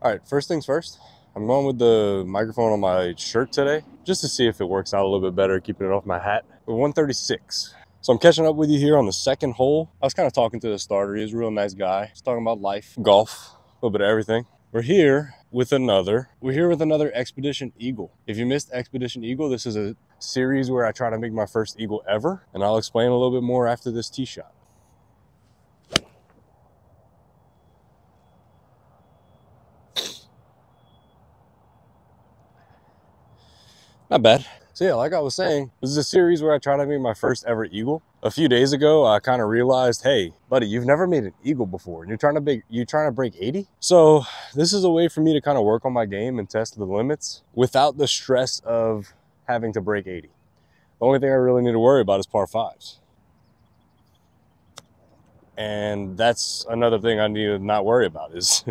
All right, first things first, I'm going with the microphone on my shirt today, just to see if it works out a little bit better, keeping it off my hat. We're 136. So I'm catching up with you here on the second hole. I was kind of talking to the starter. He was a real nice guy. He's talking about life, golf, a little bit of everything. We're here with another Expedition Eagle. If you missed Expedition Eagle, this is a series where I try to make my first eagle ever, and I'll explain a little bit more after this tee shot. Not bad. So yeah, like I was saying, this is a series where I try to make my first ever eagle. A few days ago, I kind of realized, hey, buddy, you've never made an eagle before, and you're trying to break 80. So this is a way for me to kind of work on my game and test the limits without the stress of having to break 80. The only thing I really need to worry about is par fives. And that's another thing I need to not worry about is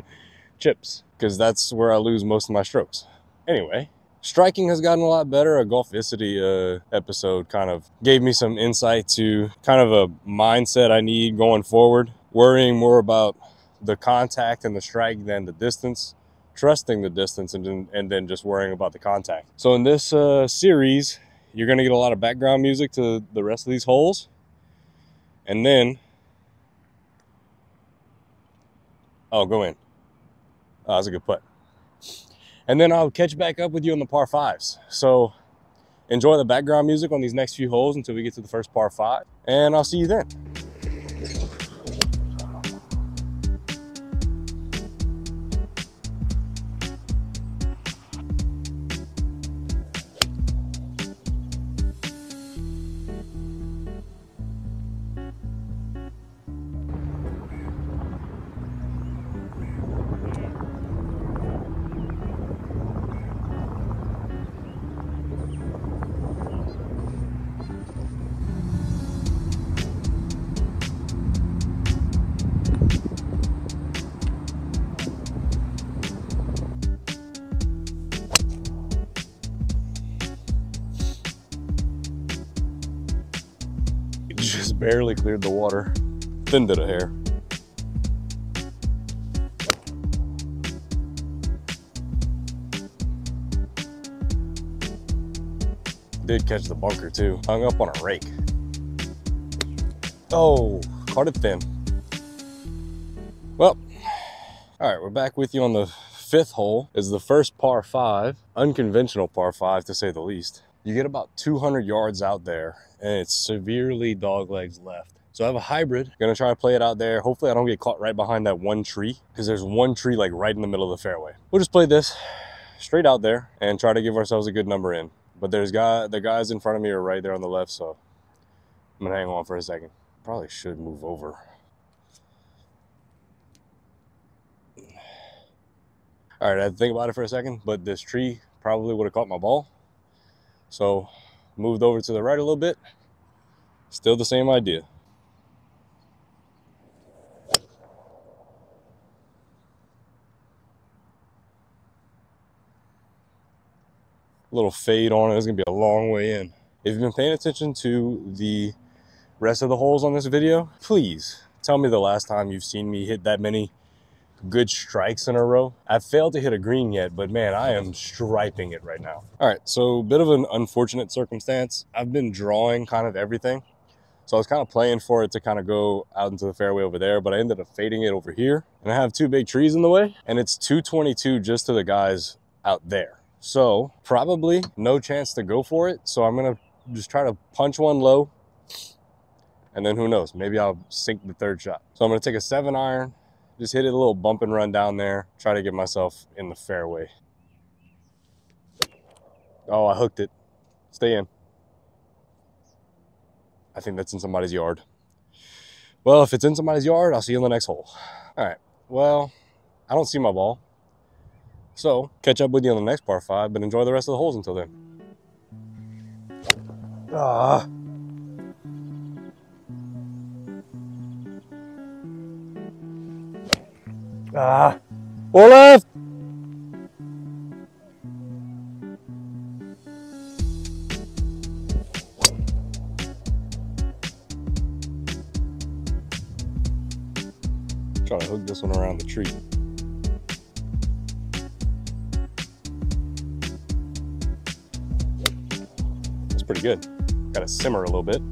chips, because that's where I lose most of my strokes. Anyway, striking has gotten a lot better. A Golficity episode kind of gave me some insight to kind of a mindset I need going forward, worrying more about the contact and the strike than the distance, trusting the distance, and then just worrying about the contact. So in this series, you're going to get a lot of background music to the rest of these holes, and then go in. Oh, that's a good putt. And then I'll catch back up with you on the par fives. So enjoy the background music on these next few holes until we get to the first par five, and I'll see you then. Just barely cleared the water, thinned it a hair. Did catch the bunker too, hung up on a rake. Oh, caught it thin. Well, all right, we're back with you on the fifth hole. It's the first par five, unconventional par five to say the least. You get about 200 yards out there, and it's severely dog legs left. So I have a hybrid. Gonna try to play it out there. Hopefully I don't get caught right behind that one tree, because there's one tree like right in the middle of the fairway. We'll just play this straight out there and try to give ourselves a good number in. But the guys in front of me are right there on the left, so I'm gonna hang on for a second. Probably should move over. All right, I had to think about it for a second, but this tree probably would have caught my ball. So moved over to the right a little bit. Still the same idea. A little fade on it. It's gonna be a long way in. If you've been paying attention to the rest of the holes on this video, please tell me the last time you've seen me hit that many good strikes in a row. I've failed to hit a green yet, but man, I am striping it right now. All right, so a bit of an unfortunate circumstance. I've been drawing kind of everything. So I was kind of playing for it to kind of go out into the fairway over there, but I ended up fading it over here. And I have two big trees in the way, and it's 222 just to the guys out there. So probably no chance to go for it. So I'm gonna just try to punch one low, and then who knows, maybe I'll sink the third shot. So I'm gonna take a 7-iron, just hit it a little bump and run down there, try to get myself in the fairway. Oh, I hooked it. Stay in. I think that's in somebody's yard. Well, if it's in somebody's yard, I'll see you in the next hole. All right, well, I don't see my ball. So catch up with you on the next par five, but enjoy the rest of the holes until then. Four left. Try to hook this one around the tree. pretty good. Gotta simmer a little bit.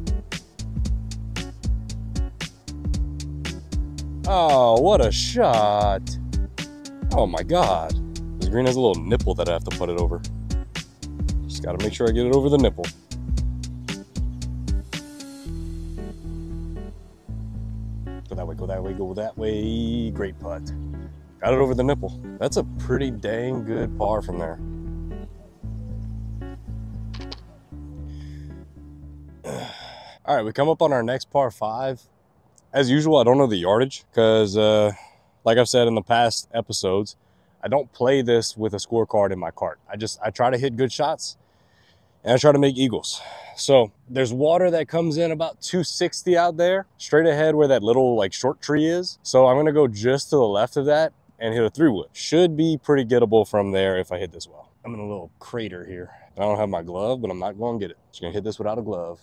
Oh, what a shot. Oh my God. This green has a little nipple that I have to put it over. Just gotta make sure I get it over the nipple. Go that way, go that way, go that way. Great putt. Got it over the nipple. That's a pretty dang good par from there. All right, we come up on our next par 5. As usual, I don't know the yardage because, like I've said in the past episodes, I don't play this with a scorecard in my cart. I try to hit good shots and I try to make eagles. So there's water that comes in about 260 out there, straight ahead where that little like short tree is. So I'm gonna go just to the left of that and hit a 3-wood. Should be pretty gettable from there if I hit this well. I'm in a little crater here. I don't have my glove, but I'm not gonna get it. Just gonna hit this without a glove.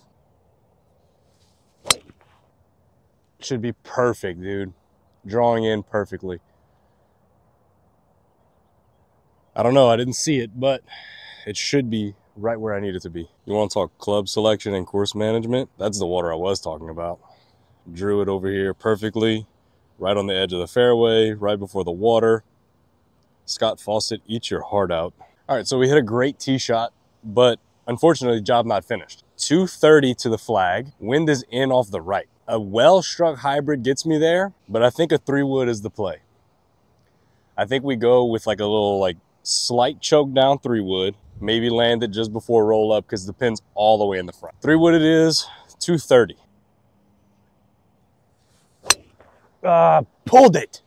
Should be perfect, dude. Drawing in perfectly. I don't know, I didn't see it, but it should be right where I need it to be. You want to talk club selection and course management? That's the water I was talking about. Drew it over here perfectly, right on the edge of the fairway, right before the water. Scott Fawcett, eat your heart out. All right, so we hit a great tee shot, but unfortunately, job not finished. 230 to the flag, wind is in off the right. A well-struck hybrid gets me there, but I think a 3-wood is the play. I think we go with like a little like slight choke down 3-wood, maybe land it just before roll up because the pin's all the way in the front. 3-wood it is, 230. Pulled it.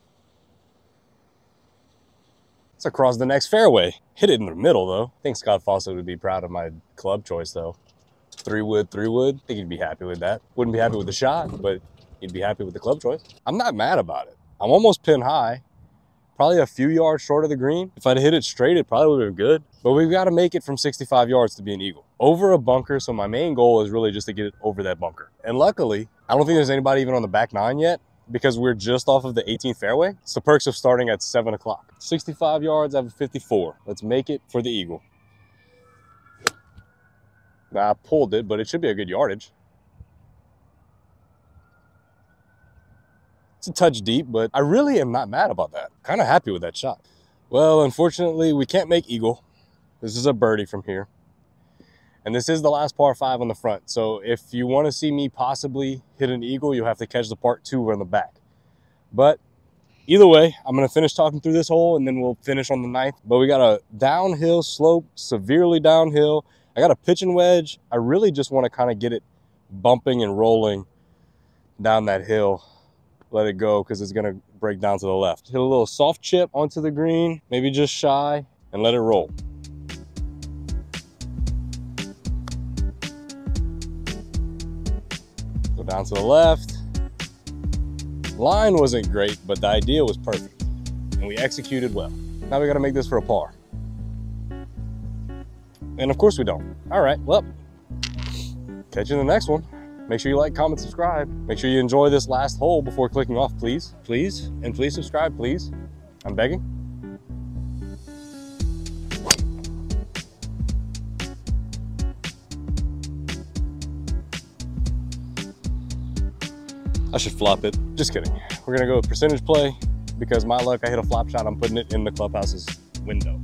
It's across the next fairway. Hit it in the middle though. I think Scott Fawcett would be proud of my club choice though. 3-wood, 3-wood. I think he'd be happy with that. Wouldn't be happy with the shot, but he'd be happy with the club choice. I'm not mad about it. I'm almost pin high. Probably a few yards short of the green. If I'd hit it straight, it probably would have been good. But we've got to make it from 65 yards to be an eagle. Over a bunker, so my main goal is really just to get it over that bunker. And luckily, I don't think there's anybody even on the back 9 yet because we're just off of the 18th fairway. It's the perks of starting at 7 o'clock. 65 yards, I have a 54. Let's make it for the eagle. Nah, I pulled it, but it should be a good yardage. It's a touch deep, but I really am not mad about that. Kind of happy with that shot. Well, unfortunately, we can't make eagle. This is a birdie from here. And this is the last par 5 on the front. So if you want to see me possibly hit an eagle, you'll have to catch the part 2 on the back. But either way, I'm going to finish talking through this hole and then we'll finish on the 9th. But we got a downhill slope, severely downhill. I got a pitching wedge. I really just want to kind of get it bumping and rolling down that hill. Let it go because it's going to break down to the left. Hit a little soft chip onto the green, maybe just shy, and let it roll. Go down to the left. Line wasn't great, but the idea was perfect. And we executed well. Now we got to make this for a par. And of course we don't. All right, well, catch you in the next one. Make sure you like, comment, subscribe. Make sure you enjoy this last hole before clicking off, please. Please, and please subscribe, please. I'm begging. I should flop it. Just kidding. We're gonna go with percentage play because my luck, I hit a flop shot, I'm putting it in the clubhouse's window.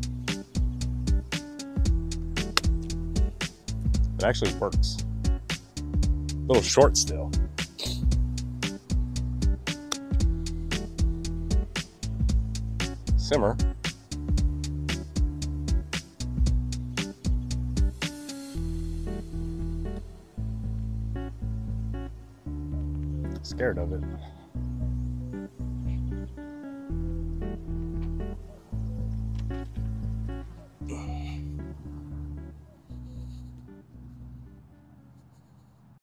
It actually works. A little short still. Simmer. Scared of it.